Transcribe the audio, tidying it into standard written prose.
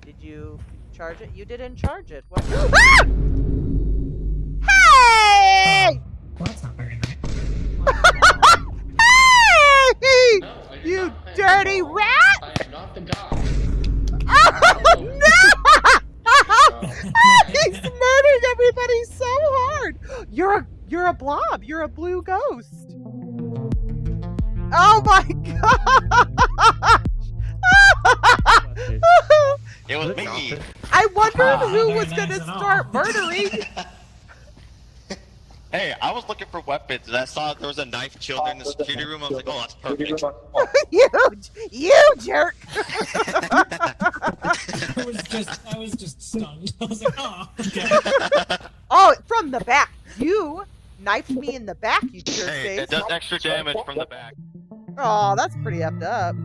Did you charge it? You didn't charge it. What? Ah! Hey! Well, that's not very nice. Hey! No, I did You not. I am dirty wrong. rat! I am not the guy. Oh, no! No. He's murdering everybody so hard. You're a blob. You're a blue ghost. Oh my god! It was me. I wondered who very was nice gonna and all. start murdering. Hey, I was looking for weapons and I saw there was a knife chilled in the security room. I was like, oh, that's perfect. you jerk! I was just stunned. I was like, oh, okay. Oh, from the back. You knifed me in the back, you jerk Hey, face. it does extra damage from the back. Oh, that's pretty effed up.